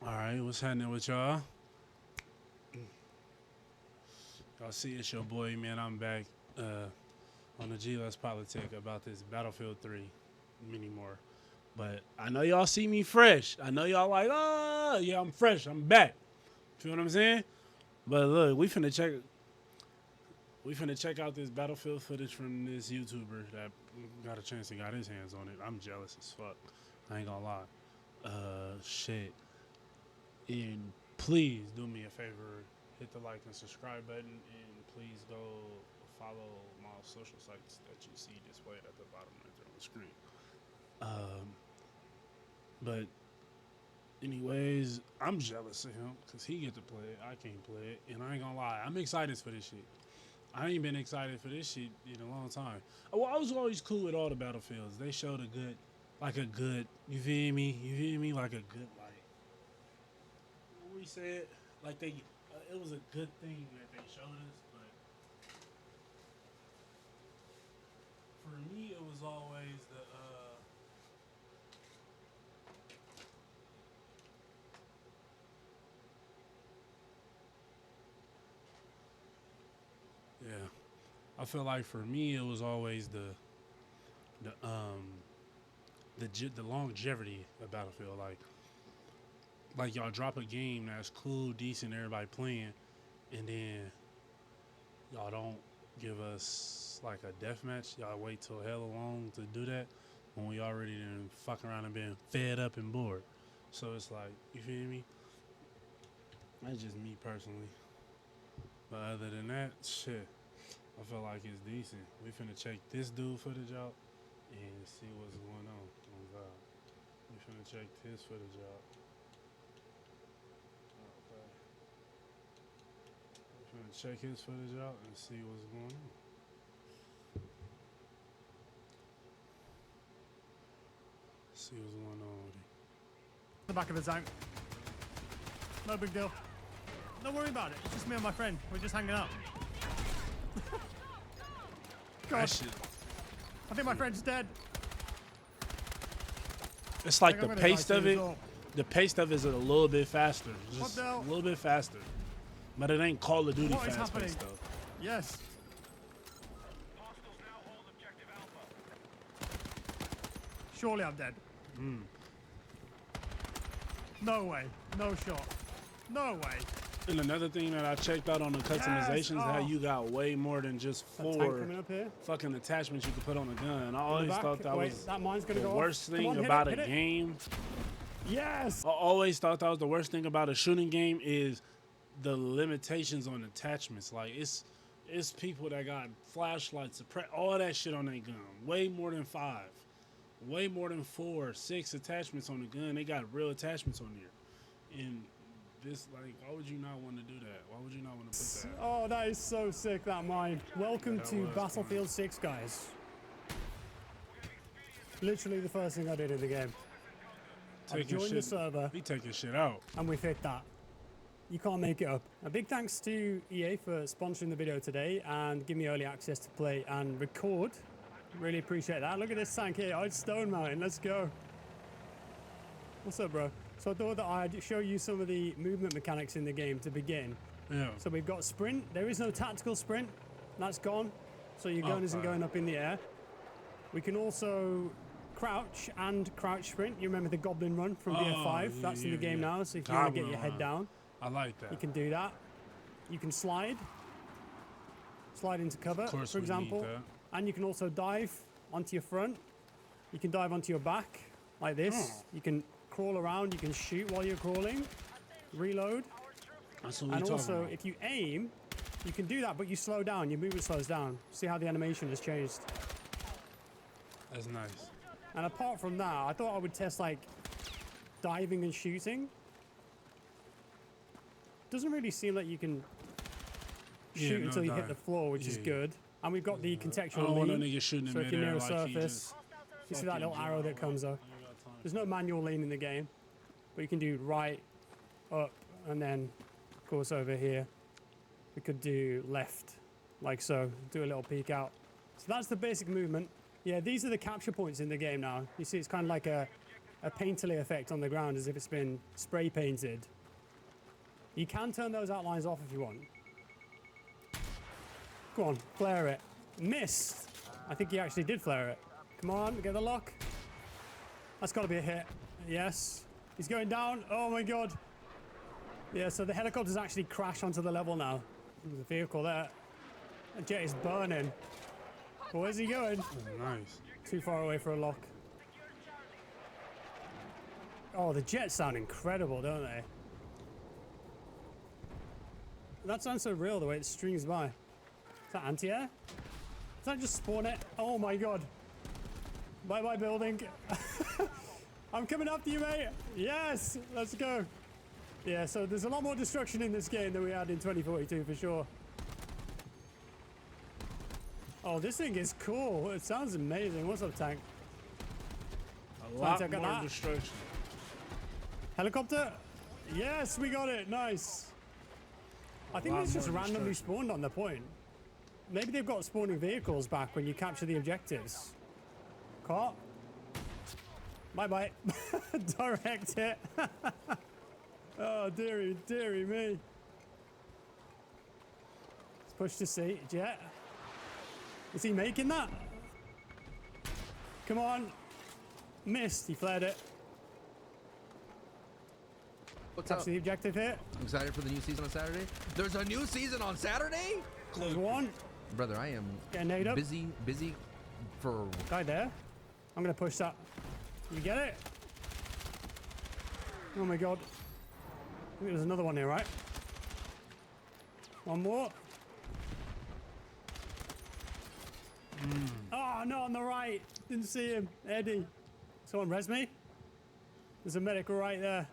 Alright, what's happening with y'all? Y'all see it's your boy, man. I'm back on the GLS Politic about this Battlefield 3 mini more. But I know y'all see me fresh. I know y'all like, oh, yeah, I'm fresh. I'm back. Feel what I'm saying? But look, we finna check out this Battlefield footage from this YouTuber that got a chance to got his hands on it. I'm jealous as fuck. I ain't gonna lie. Shit. And please do me a favor, hit the like and subscribe button, and please go follow my social sites that you see displayed at the bottom right there on the screen. But anyways, I'm jealous of him because he get to play it. I can't play it, and I ain't gonna lie, I'm excited for this shit. I ain't been excited for this shit in a long time. Well, I was always cool with all the Battlefields. They showed a good, you feel me? You feel me? Like a good, like, what we said, like it was a good thing that they showed us, but for me, it was always yeah. I feel like for me, it was always the the longevity of Battlefield. Like y'all drop a game that's cool, decent, everybody playing, and then y'all don't give us like a death match. Y'all wait till hella long to do that when we already done fuck around and been fed up and bored. So it's like, you feel me? That's just me personally. But other than that, shit, I feel like it's decent. We finna check this dude footage out and see what's going on. God. We finna check his footage out. Okay. We finna check his footage out and see what's going on. See what's going on with him. The back of the tank. No big deal. Don't worry about it. It's just me and my friend. We're just hanging out. God, That shit. I think my friend's dead. It's like I the think I'm gonna pace die of too it. as well. The pace of it is a little bit faster. What Just the a hell? little bit faster. But it ain't Call of Duty What is fast happening? pace though. Yes. Surely I'm dead. No way. No shot. No way. And another thing that I checked out on the customizations, how Oh. you got way more than just Tank 4 coming up here. fucking attachments you could put on a gun. I In always the back. thought that Wait, was that mine's gonna the go off. worst Come thing on, hit about it, a hit it. game. Yes. I always thought that was the worst thing about a shooting game is the limitations on attachments. Like it's people that got flashlights, all that shit on their gun. Way more than 5, way more than 4, 6 attachments on the gun. They got real attachments on there. And this, like, why would you not want to do that? Why would you not want to put that? Oh, that is so sick, that mine. Welcome Yeah, that to was Battlefield 6, guys. Literally the first thing I did in the game. I Taking joined the shit, server we taking shit out. and we fit that. You can't make it up. A big thanks to EA for sponsoring the video today and giving me early access to play and record. Really appreciate that. Look at this tank here. It's Stone Mountain. Let's go. What's up, bro? So I thought that I'd show you some of the movement mechanics in the game to begin. Yeah. So we've got sprint. There is no tactical sprint. That's gone. So your gun isn't Okay. going up in the air. We can also crouch and crouch sprint. You remember the Goblin Run from BF5? yeah, That's in the yeah, game yeah. now. So if you want to get Goblin your head Run. down, I like that. you can do that. You can slide into cover, course for we need example. that. And you can also dive onto your front. You can dive onto your back like this. Oh. You can crawl around. You can shoot while you're crawling. Reload. That's what we And talking also, about. if you aim, you can do that, but you slow down. Your movement slows down. See how the animation has changed. That's nice. And apart from that, I thought I would test like diving and shooting. Doesn't really seem like you can shoot no until you hit dive. the floor, which is Yeah. good. And we've got the I contextual don't want a lean. nigga shooting in So if you're midair near a like he surface, just you see that little fucking arrow that dropped. comes up. You got time. There's no manual lean in the game, but you can do right, up, and then, of course, over here, we could do left, like so. Do a little peek out. So that's the basic movement. Yeah, these are the capture points in the game now. You see, it's kind of like a a painterly effect on the ground as if it's been spray painted. You can turn those outlines off if you want. Go on, flare it. Missed. I think he actually did flare it. Come on, get the lock. That's got to be a hit. Yes. He's going down. Oh my god. Yeah, so the helicopter's actually crashed onto the level now. There's a vehicle there. The jet is burning. But where's he going? Oh, nice. Too far away for a lock. Oh, the jets sound incredible, don't they? That sounds so real, the way it streams by. Is that anti-air? Does that just spawn it? Oh my god. Bye-bye, building. I'm coming after you, mate. Yes, let's go. Yeah, so there's a lot more destruction in this game than we had in 2042, for sure. Oh, this thing is cool. It sounds amazing. What's up, tank? A lot more destruction. Helicopter? Yes, we got it. Nice. I think it's just randomly spawned on the point. Maybe they've got spawning vehicles back when you capture the objectives. Caught. Bye-bye. Direct hit. Oh, dearie me. Let's push to C. Jet. Is he making that? Come on. Missed. He flared it. What's Capture up? the objective here. I'm excited for the new season on Saturday. There's a new season on Saturday? There's one. Brother, I am Getting nade up. busy for... Guy there. I'm going to push that. You get it? Oh my god. I think there's another one here, right? One more. Oh, no, on the right. Didn't see him. Eddie. Someone res me? There's a medic right there.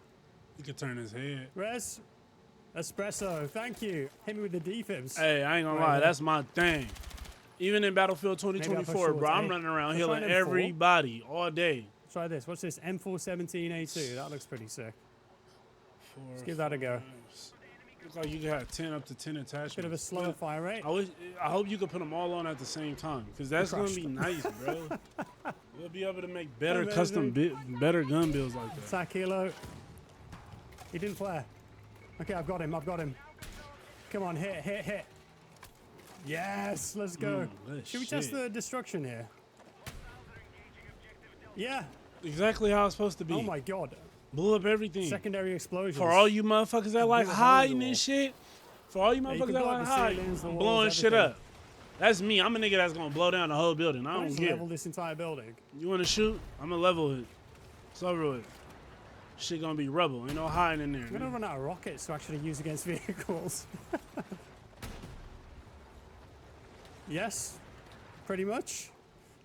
He could turn his head. Res. Espresso. Thank you. Hit me with the defibs. Hey, I ain't gonna lie. That's my thing. Even in Battlefield 2024, bro, I'm running around healing everybody all day. Try this. What's this? M417A2. That looks pretty sick. Let's give that a go. Looks like you got 10 up to 10 attachments. Bit of a slower fire rate. I hope you can put them all on at the same time, because that's going to be nice, bro. We'll be able to make better better gun builds like that. Attack helo. He didn't flare. Okay, I've got him. Come on, hit. Yes, let's go. Should we test the destruction here? Yeah. Exactly how it's supposed to be. Oh my god. Blew up everything. Secondary explosions. For all you motherfuckers that like hiding and shit. For all you motherfuckers that like hiding, blowing shit up. That's me. I'm a nigga that's gonna blow down the whole building. I don't care. Level this entire building. You wanna shoot? I'm gonna level it. It's over with. Shit gonna be rubble. Ain't no hiding in there. I'm gonna run out of rockets to actually use against vehicles. Yes, pretty much.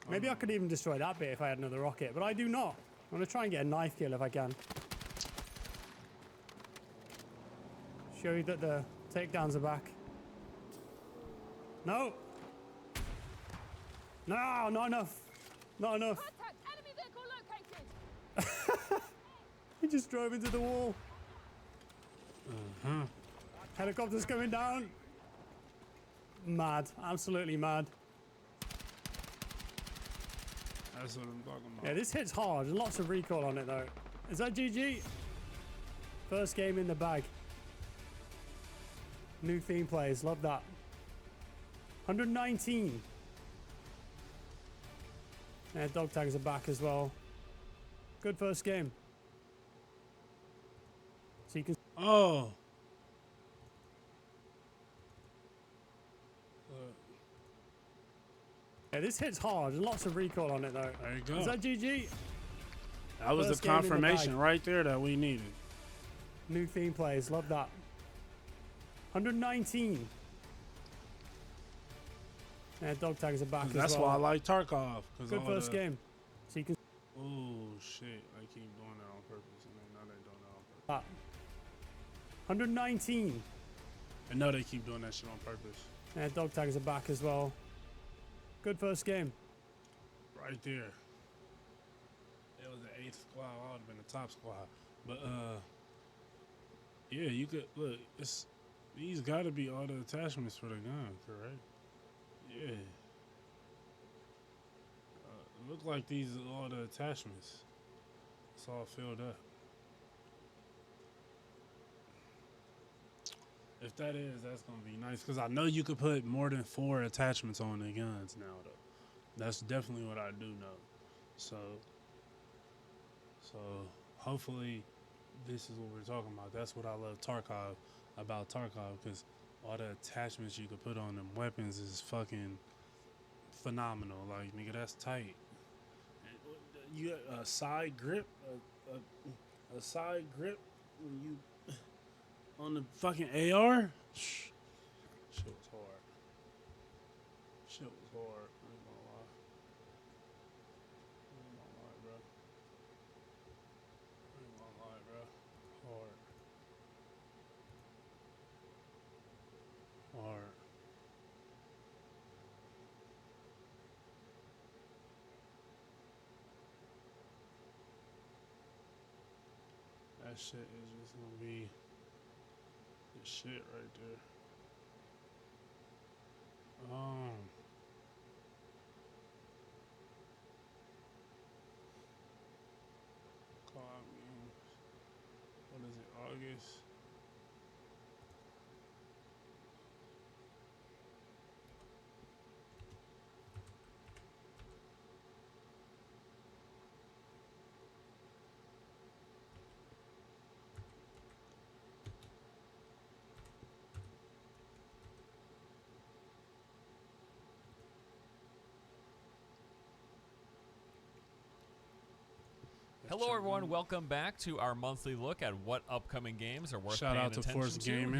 Maybe I could even destroy that bit if I had another rocket, but I do not. I'm gonna try and get a knife kill if I can. Show you that the takedowns are back. No. No, not enough. Not enough. Contact enemy vehicle located. He just drove into the wall. Helicopter's coming down. Mad. Absolutely mad. That's what I'm talking about. Yeah, this hits hard. There's lots of recoil on it, though. Is that GG? First game in the bag. New theme plays. Love that. 119. Yeah, dog tags are back as well. Good first game. So you can... Oh. Yeah, this hits hard. There's lots of recoil on it, though. There you go. Is that GG? That was First the game in the confirmation bag. right there that we needed. New theme plays. Love that. 119. Yeah, dog tags are back as well. That's why I like Tarkov. Good first game. So you can... Oh, shit. I keep doing that on purpose. And they know they're doing that on purpose. 119. I know they keep doing that shit on purpose. Yeah, dog tags are back as well. Good first game. Right there. It was the 8th squad. I would have been the top squad. But, yeah, you could... Look, these got to be all the attachments for the gun, correct? Yeah. Look like these are all the attachments. it's all filled up. If that is, that's gonna be nice because I know you could put more than 4 attachments on the guns now, though. That's definitely what I do know. So hopefully, this is what we're talking about. That's what I love about Tarkov, because all the attachments you could put on them weapons is fucking phenomenal. Like, nigga, that's tight. You got a side grip, a side grip when you on the fucking AR. Shit was hard. Shit was hard. I ain't gonna lie. I ain't gonna lie, bro. I ain't gonna lie, bro. Hard. Hard. That shit is just gonna be the shit right there. Co-op games. What is it? August. Hello, everyone. Welcome back to our monthly look at what upcoming games are worth Shout paying out to attention Force to. Gamer.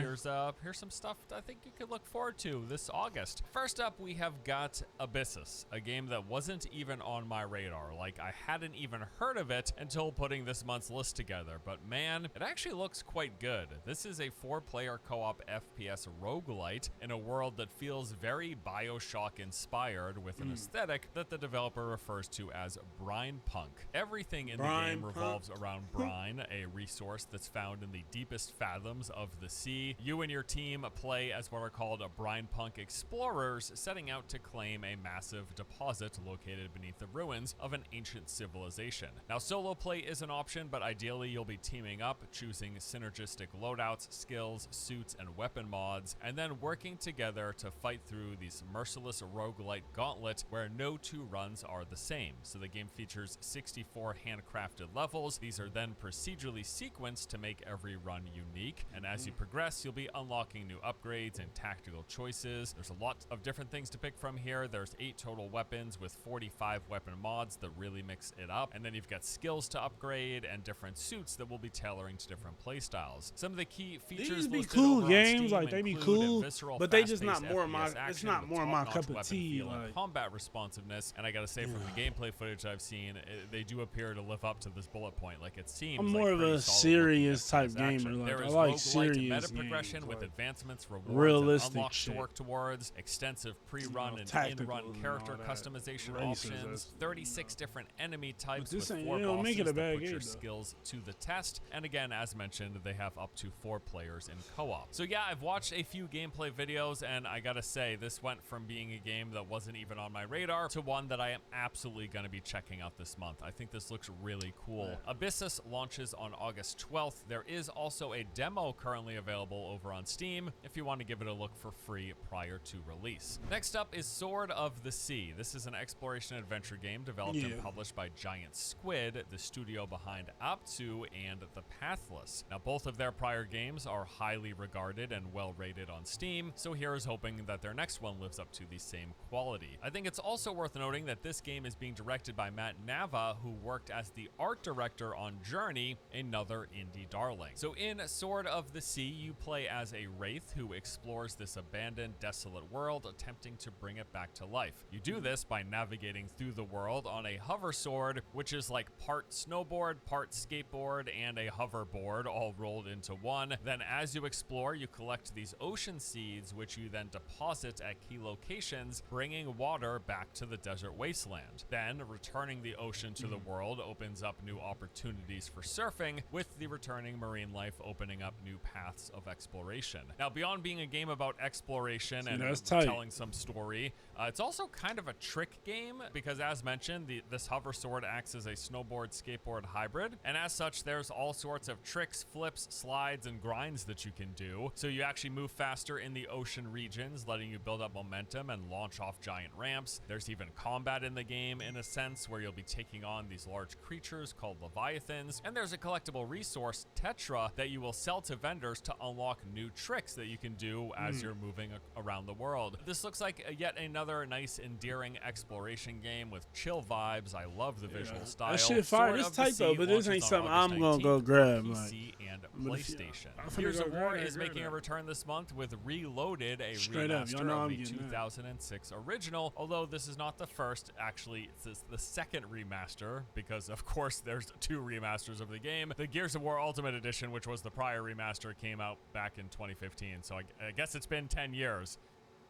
Here's some stuff I think you could look forward to this August. First up, we have got Abyssus, a game that wasn't even on my radar. Like, I hadn't even heard of it until putting this month's list together. But man, it actually looks quite good. This is a 4-player co-op FPS roguelite in a world that feels very BioShock inspired, with an aesthetic that the developer refers to as brine punk. Everything in the game revolves around brine, a resource that's found in the deepest fathoms of the sea. You and your team play as what are called brine punk explorers, setting out to claim a massive deposit located beneath the ruins of an ancient civilization. Now, solo play is an option, but ideally you'll be teaming up, choosing synergistic loadouts, skills, suits, and weapon mods, and then working together to fight through this merciless roguelite gauntlet where no 2 runs are the same. So the game features 64 handcrafted levels. These are then procedurally sequenced to make every run unique, and as you progress, you'll be unlocking new upgrades and tactical choices. There's a lot of different things to pick from here. There's 8 total weapons with 45 weapon mods that really mix it up, and then you've got skills to upgrade and different suits that will be tailoring to different playstyles. Some of the key features These be listed cool over on games, Steam like they be include a cool, visceral, but they just not fast-paced more of my. FPS It's action not with more of my top-notch cup of weapon tea. feel and Like, combat responsiveness, and I gotta say, from the gameplay footage I've seen, they do appear to live up to this bullet point. Like, it seems I'm like more of pretty a solid serious looking type FPS action. gamer. Like, There I is like roguelite serious meta progression games, with like advancements, rewards, realistic and unlock shit. to work towards, extensive pre-run and tactical in-run and character all that. customization Races, options, that's, 36 different enemy types this with ain't- 4 it don't bosses make it a that bad put game, your though. skills to the test. And again, as mentioned, they have up to 4 players in co-op. So yeah, I've watched a few gameplay videos, and I gotta say, this went from being a game that wasn't even on my radar to one that I am absolutely gonna be checking out this month. I think this looks really cool. Abyssus launches on August 12th. There is also a demo currently available over on Steam if you want to give it a look for free prior to release. Next up is Sword of the Sea. This is an exploration adventure game developed and published by Giant Squid, the studio behind Aptu and The Pathless. Now, both of their prior games are highly regarded and well rated on Steam, so here is hoping that their next one lives up to the same quality. I think it's also worth noting that this game is being directed by Matt Nava, who worked as the art director on Journey, another indie darling. So in Sword of the Sea, you play as a wraith who explores this abandoned, desolate world, attempting to bring it back to life. You do this by navigating through the world on a hover sword, which is like part snowboard, part skateboard, and a hoverboard all rolled into one. Then as you explore, you collect these ocean seeds, which you then deposit at key locations, bringing water back to the desert wasteland. Then returning the ocean to the world opens up new opportunities for surfing, with the returning marine life opening up new paths of exploration. Now, beyond being a game about exploration and that's tight. telling some story, it's also kind of a trick game because, as mentioned, this hover sword acts as a snowboard skateboard hybrid, and as such there's all sorts of tricks, flips, slides, and grinds that you can do. So you actually move faster in the ocean regions, letting you build up momentum and launch off giant ramps. There's even combat in the game in a sense, where you'll be taking on these large creatures called leviathans, and there's a collectible resource, Tetra, that you will sell to vendors to unlock new tricks that you can do as you're moving around the world. This looks like yet another nice, endearing exploration game with chill vibes. I love the visual style. That shit fire. Sword It's of the tight though, Sea but this launches ain't on something August I'm gonna go 19th grab. for Like, PC and but if you- PlayStation. I'm finna Gears go of grab War that, is grab making a that. return this month with Reloaded, a Straight up, y'all remaster know of I'm the getting that. 2006 original. Although this is not the first, actually, it's the second remaster, because of course there's 2 remasters of the game. The Gears of War Ultimate Edition, which was the prior remaster, came out back in 2015. So I guess it's been 10 years.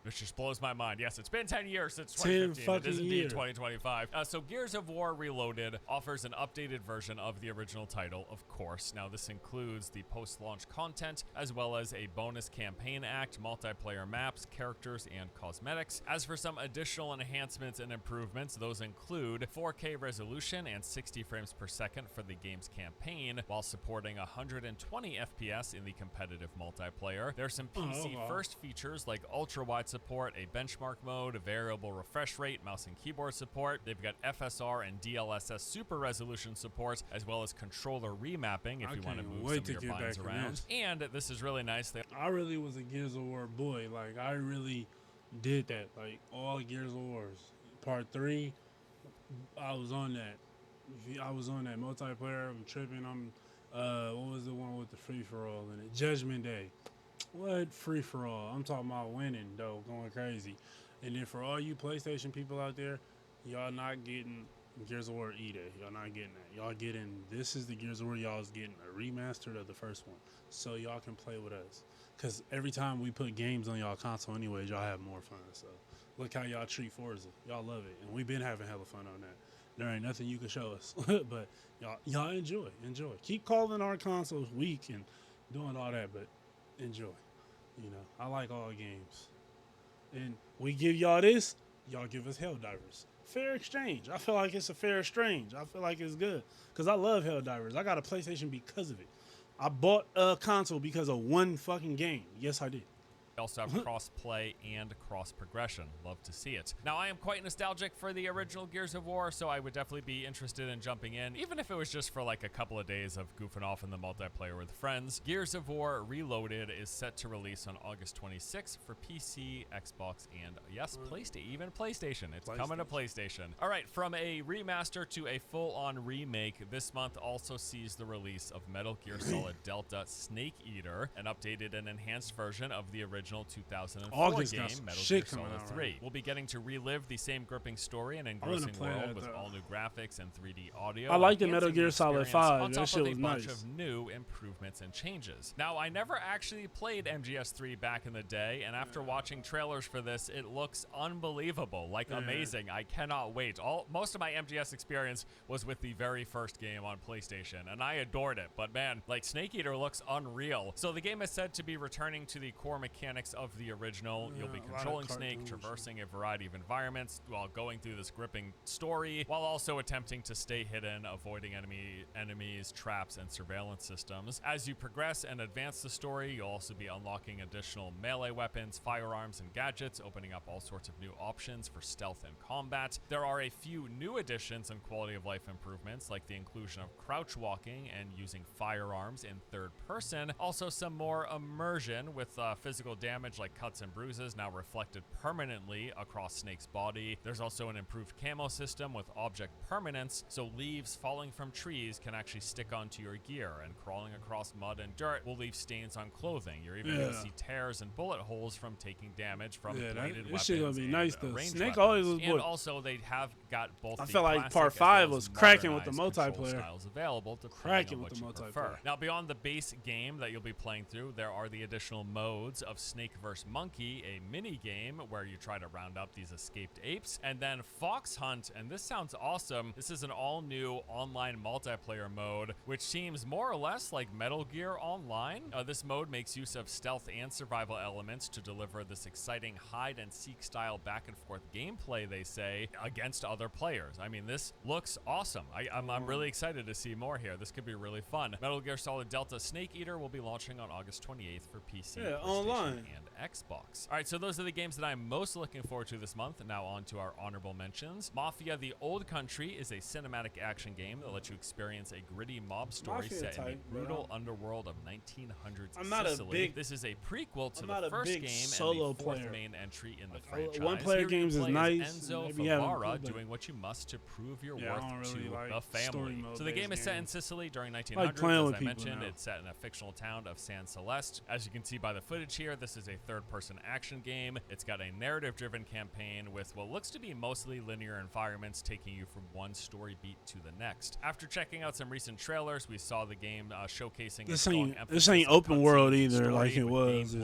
Which just blows my mind. Yes, it's been 10 years since 2015. It is fucking indeed years. 2025. So Gears of War Reloaded offers an updated version of the original title, of course. Now, this includes the post-launch content, as well as a bonus campaign act, multiplayer maps, characters, and cosmetics. As for some additional enhancements and improvements, those include 4K resolution and 60 frames per second for the game's campaign, while supporting 120 FPS in the competitive multiplayer. There's some PC-first features like ultra-wide support, a benchmark mode, a variable refresh rate, mouse and keyboard support. They've got FSR and DLSS super resolution support, as well as controller remapping if I you want to can't move wait some to of your get binds back in around. this. And this is really nice. I really was a Gears of War boy. Like, I really did that. Like, all Gears of Wars. Part 3, I was on that. I was on that multiplayer. I'm tripping. What was the one with the free-for-all in it? Judgment Day. What free-for-all? I'm talking about winning, though, going crazy. And then for all you PlayStation people out there, y'all not getting Gears of War either. Y'all not getting that. Y'all getting, this is the Gears of War y'all's getting a remastered of the first one, so y'all can play with us. Because every time we put games on y'all console anyways, y'all have more fun. So look how y'all treat Forza. Y'all love it. And we've been having hella fun on that. There ain't nothing you can show us. But y'all enjoy. Keep calling our consoles weak and doing all that, but enjoy. You know, I like all games. And we give y'all this, y'all give us Helldivers. Fair exchange. I feel like it's a fair exchange. I feel like it's good. Because I love Helldivers. I got a PlayStation because of it. I bought a console because of one fucking game. Yes, I did. We also have cross-play and cross-progression. Love to see it. Now, I am quite nostalgic for the original Gears of War, so I would definitely be interested in jumping in, even if it was just for like a couple of days of goofing off in the multiplayer with friends. Gears of War Reloaded is set to release on August 26th for PC, Xbox, and yes, PlayStation. Even PlayStation. It's coming to PlayStation. All right, from a remaster to a full-on remake, this month also sees the release of Metal Gear Solid Delta Snake Eater, an updated and enhanced version of the original 2004 August game, got some Metal Gear shit coming Solid out, 3. right? We'll be getting to relive the same gripping story and wanna engrossing play world that, with though. all new graphics and 3D audio. I like the enhancing Metal Gear Solid experience 5. on That top shit of a was bunch nice. of new improvements and changes. Now, I never actually played MGS3 back in the day, and after watching trailers for this, it looks unbelievable, like amazing. I cannot wait. Most of my MGS experience was with the very first game on PlayStation, and I adored it. But man, like, Snake Eater looks unreal. So the game is said to be returning to the core mechanics of the original. You'll be a lot of controlling Snake, cartoons. traversing a variety of environments while going through this gripping story, while also attempting to stay hidden, avoiding enemies, traps, and surveillance systems. As you progress and advance the story, you'll also be unlocking additional melee weapons, firearms, and gadgets, opening up all sorts of new options for stealth and combat. There are a few new additions and quality of life improvements, like the inclusion of crouch walking and using firearms in third person. Also, some more immersion with physical damage like cuts and bruises now reflected permanently across Snake's body. There's also an improved camo system with object permanence, so leaves falling from trees can actually stick onto your gear, and crawling across mud and dirt will leave stains on clothing. You're even going to see tears and bullet holes from taking damage from bladed this weapons shit gonna be and nice though. ranged Snake weapons. always was And boy. also, they have got both I the felt like classic part as 5 well was as cracking with the modernized control multiplayer. styles available, depending Cracking on with what the you multiplayer. prefer. Now, beyond the base game that you'll be playing through, there are the additional modes of Snake vs. Monkey, a mini game where you try to round up these escaped apes. And then Fox Hunt, and this sounds awesome. This is an all-new online multiplayer mode, which seems more or less like Metal Gear Online. This mode makes use of stealth and survival elements to deliver this exciting hide-and-seek style back-and-forth gameplay, they say, against other players. I mean, this looks awesome. I'm really excited to see more here. This could be really fun. Metal Gear Solid Delta Snake Eater will be launching on August 28th for PC, PlayStation, online, and Xbox. All right, so those are the games that I'm most looking forward to this month. Now on to our honorable mentions. Mafia: The Old Country is a cinematic action game that lets you experience a gritty mob story set in the brutal underworld of 1900s Sicily. This is a prequel to the first game and the fourth main entry in the franchise. One-player games is nice. Enzo Favara doing what you must to prove your worth to the family. So the game is set in Sicily during 1900s. As I mentioned, it's set in a fictional town of San Celeste. As you can see by the footage here, this is a third-person action game. It's got a narrative-driven campaign with what looks to be mostly linear environments taking you from one story beat to the next. After checking out some recent trailers, we saw the game showcasing this ain't open world either like it was.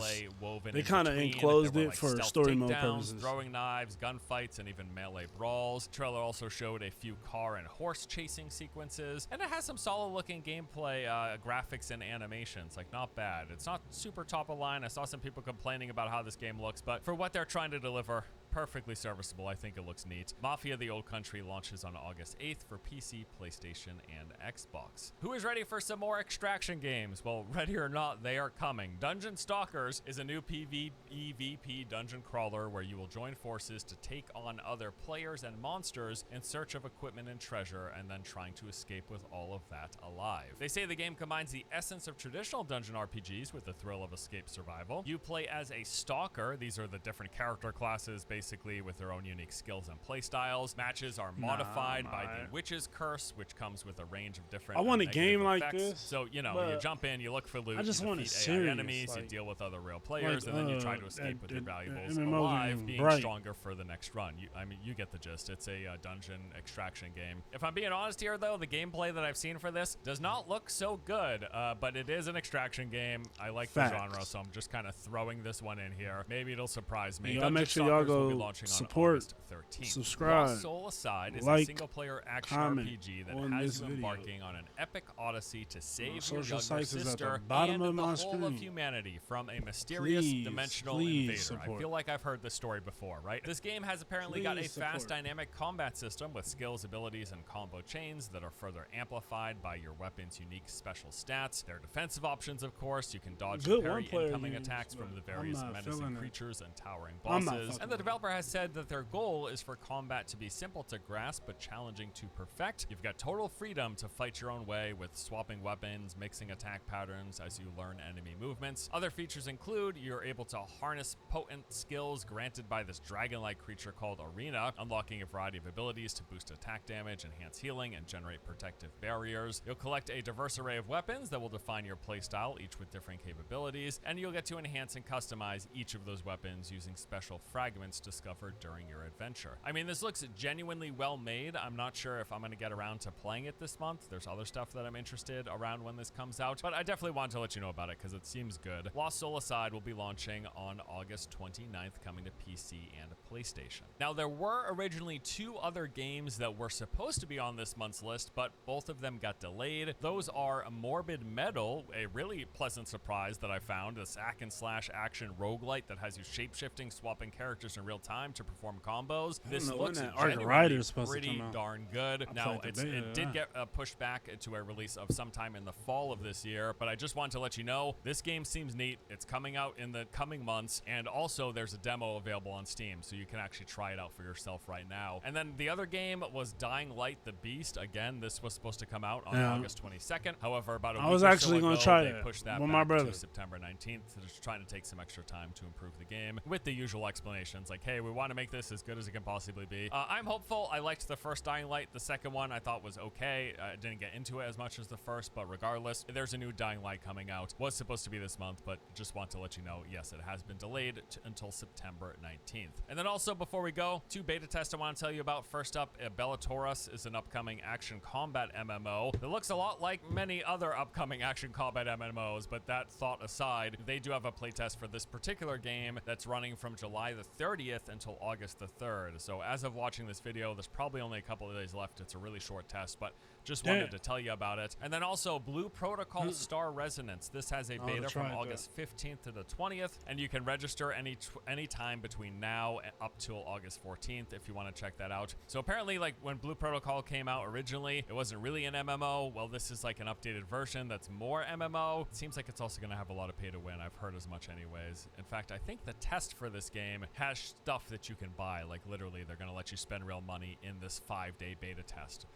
They kind of enclosed it for story mode purposes. Throwing knives, gunfights, and even melee brawls. The trailer also showed a few car and horse chasing sequences, and it has some solid-looking gameplay, graphics, and animations. Like, not bad. It's not super top of line. I saw some people complaining about how this game looks, but for what they're trying to deliver, perfectly serviceable. I think it looks neat. Mafia: The Old Country launches on August 8th for PC, PlayStation, and Xbox. Who is ready for some more extraction games? Well, ready or not, they are coming. Dungeon Stalkers is a new PvEVP dungeon crawler where you will join forces to take on other players and monsters in search of equipment and treasure, and then trying to escape with all of that alive. They say the game combines the essence of traditional dungeon RPGs with the thrill of escape survival. You play as a stalker. These are the different character classes basically with their own unique skills and play styles. Matches are modified by the Witch's Curse, which comes with a range of different I want a game effects. like this. So, you know, you jump in, you look for loot, I just you want it defeat serious, AI enemies, like, you deal with other real players, and then you try to escape with your valuables MMO alive, game, being bright. stronger for the next run. I mean, you get the gist. It's a dungeon extraction game. If I'm being honest here, though, the gameplay that I've seen for this does not look so good, but it is an extraction game. I like the genre, so I'm just kind of throwing this one in here. Maybe it'll surprise me. Y'all make sure y'all go support, subscribe, Lost Soul Aside is like, a single-player action comment RPG that on has this you video. embarking on an epic odyssey to save your social younger sites is at the sister bottom and of the my whole screen. of humanity from a mysterious dimensional invader. support. I feel like I've heard this story before, right? This game has apparently got a fast, dynamic combat system with skills, abilities, and combo chains that are further amplified by your weapon's unique special stats. There are defensive options, of course. You can dodge and parry incoming attacks from the various menacing creatures and towering bosses. And the developer has said that their goal is for combat to be simple to grasp but challenging to perfect. You've got total freedom to fight your own way with swapping weapons, mixing attack patterns as you learn enemy movements. Other features include you're able to harness potent skills granted by this dragon-like creature called Arena, unlocking a variety of abilities to boost attack damage, enhance healing, and generate protective barriers. You'll collect a diverse array of weapons that will define your playstyle, each with different capabilities, and you'll get to enhance and customize each of those weapons using special fragments discovered during your adventure. I mean, this looks genuinely well made. I'm not sure if I'm going to get around to playing it this month. There's other stuff that I'm interested around when this comes out, but I definitely wanted to let you know about it because it seems good. Lost Soul Aside will be launching on August 29th, coming to PC and PlayStation. Now, there were originally 2 other games that were supposed to be on this month's list, but both of them got delayed. Those are Morbid Metal, a really pleasant surprise that I found, this hack-and-slash action roguelite that has you shape-shifting, swapping characters in real time to perform combos. This looks genuinely pretty darn good. Now, it did get pushed back to a release of sometime in the fall of this year, but I just wanted to let you know, this game seems neat. It's coming out in the coming months, and also there's a demo available on Steam, so you can actually try it out for yourself right now. And then the other game was Dying Light the Beast. Again, this was supposed to come out on August 22nd. However, about a week or so ago, they pushed that back to September 19th. They're just trying to take some extra time to improve the game with the usual explanations like, hey, we want to make this as good as it can possibly be. I'm hopeful. I liked the first Dying Light. The second one I thought was okay. I didn't get into it as much as the first, but regardless, there's a new Dying Light coming out. Was supposed to be this month, but just want to let you know, yes, it has been delayed until September 19th. And then also, before we go, 2 beta tests I want to tell you about. First up, Bellatorus is an upcoming action combat MMO that looks a lot like many other upcoming action combat MMOs, but that thought aside, they do have a playtest for this particular game that's running from July the 30th until August the 3rd. So as of watching this video, there's probably only a couple of days left. It's a really short test, but just wanted to tell you about it. And then also Blue Protocol Star Resonance. This has a beta from August 15th to the 20th, and you can register any time between now and up till August 14th if you want to check that out. So apparently, like when Blue Protocol came out originally, it wasn't really an MMO. Well, this is like an updated version that's more MMO. It seems like it's also going to have a lot of pay to win. I've heard as much anyways. In fact, I think the test for this game has stuff that you can buy. Like literally, they're going to let you spend real money in this 5-day beta test.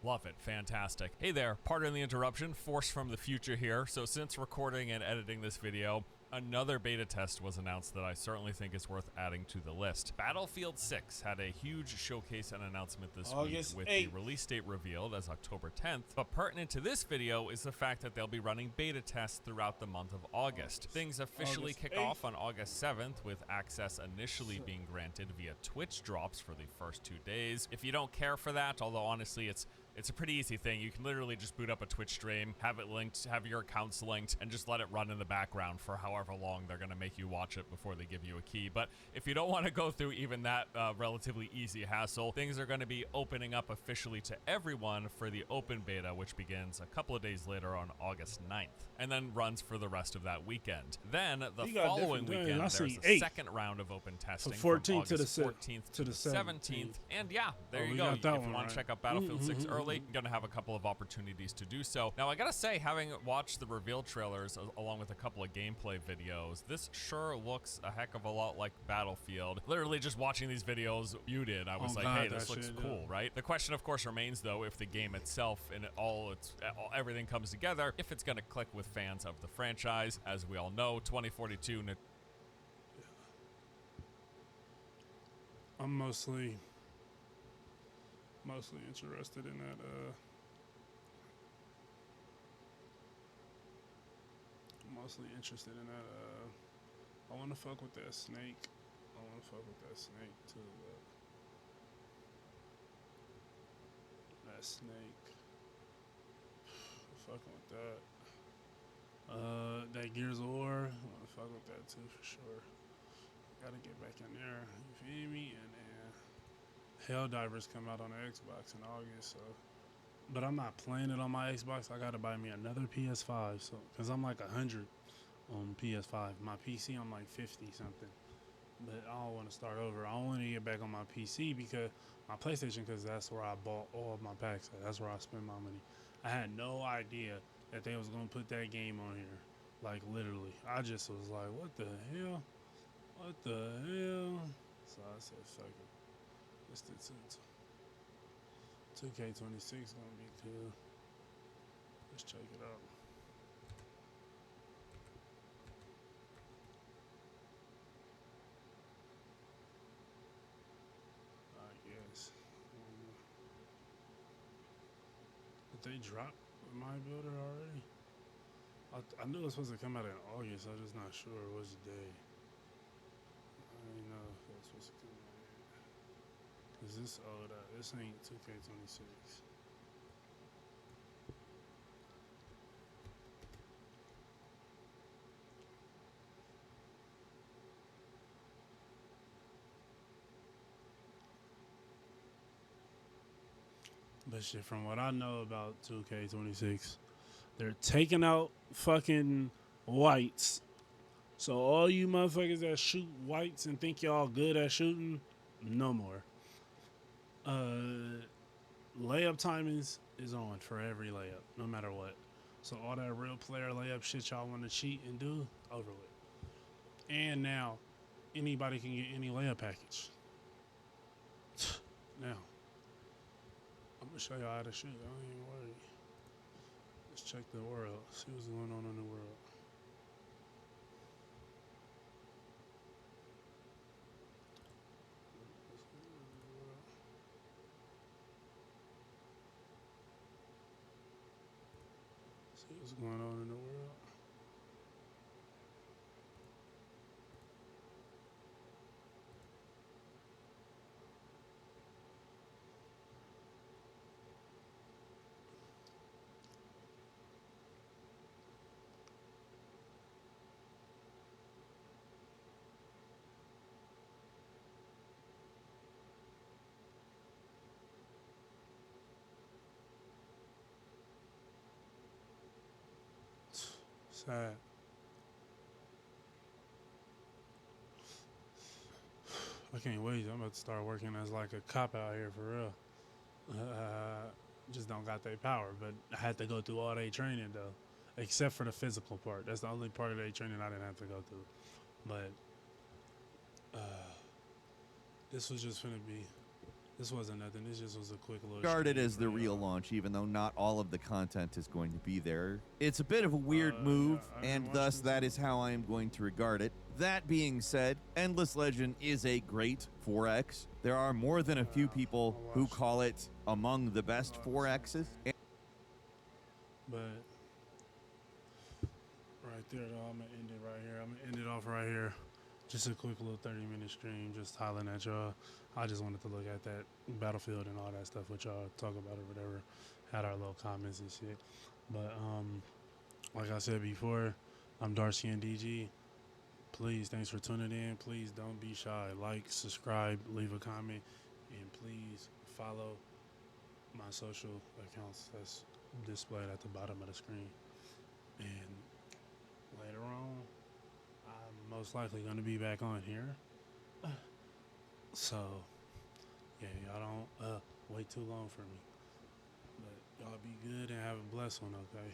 Love it. Fantastic. Hey there, pardon the interruption, Force from the future here. So since recording and editing this video, another beta test was announced that I certainly think is worth adding to the list. Battlefield 6 had a huge showcase and announcement this week with the release date revealed as October 10th, but pertinent to this video is the fact that they'll be running beta tests throughout the month of August. Things officially kick off on August 7th, with access initially being granted via Twitch drops for the first 2 days. If you don't care for that, although honestly it's a pretty easy thing. You can literally just boot up a Twitch stream, have it linked, have your accounts linked, and just let it run in the background for however long they're going to make you watch it before they give you a key. But if you don't want to go through even that relatively easy hassle, things are going to be opening up officially to everyone for the open beta, which begins a couple of days later on August 9th, and then runs for the rest of that weekend. Then the following weekend, there's a second round of open testing from August 14th to the 17th. And yeah, there you go. If you want to check out Battlefield 6 early, you're going to have a couple of opportunities to do so. Now, I gotta say, having watched the reveal trailers along with a couple of gameplay videos, this sure looks a heck of a lot like Battlefield. Literally just watching these videos you did, I was like, hey, this looks cool, right? The question, of course, remains, though, if the game itself and everything comes together, if it's gonna click with fans of the franchise. As we all know, 2042... I'm mostly interested in that I want to fuck with that snake. Too. That snake. Fucking with that. That Gears of War. I want to fuck with that too for sure. Gotta get back in there. You feel me? And Helldivers come out on the Xbox in August, so. But I'm not playing it on my Xbox. I gotta buy me another PS5, so because I'm like 100 on PS5. My PC, I'm like 50 something. But I don't want to start over. I want to get back on my PC because my PlayStation, because that's where I bought all of my packs at. That's where I spend my money. I had no idea that they was gonna put that game on here. Like literally, I just was like, what the hell? What the hell? So I said, fuck it. It's the 2K26 gonna be cool. Let's check it out. I guess. Did they drop my builder already? I knew it was supposed to come out in August. I'm just not sure what's the day. I didn't know if it was supposed to come out yet. Is this old? This ain't 2K26. But shit, from what I know about 2K26, they're taking out fucking whites. So all you motherfuckers that shoot whites and think y'all good at shooting, no more. Layup timings is on for every layup, no matter what. So all that real player layup shit y'all want to cheat and do, over with. And now, anybody can get any layup package. Now, I'm gonna show y'all how to shoot. I don't even worry. Let's check the world. See what's going on in the world. See what's going on in the world. Sad. I can't wait. I'm about to start working as like a cop out here for real. Just don't got that power, but I had to go through all that training though, except for the physical part. That's the only part of that training I didn't have to go through. But this was just finna be. This wasn't nothing. This just was a quick little. Regarded stream as for the real y'all. launch, even though not all of the content is going to be there. It's a bit of a weird move, yeah, I've been and watching thus that some. is how I am going to regard it. That being said, Endless Legend is a great 4X. There are more than a few people I'll who watch. call it among the best 4Xs. But right there, though, I'm gonna end it right here. I'm gonna end it off right here. Just a quick little 30-minute stream, just hollering at y'all. I just wanted to look at that battlefield and all that stuff with y'all, talk about it, whatever. Had our little comments and shit. But like I said before, I'm Darcy and DG. Please, thanks for tuning in. Please don't be shy. Like, subscribe, leave a comment, and please follow my social accounts that's displayed at the bottom of the screen. And later on, I'm most likely going to be back on here. So, yeah, y'all don't wait too long for me. But y'all be good and have a blessed one, okay?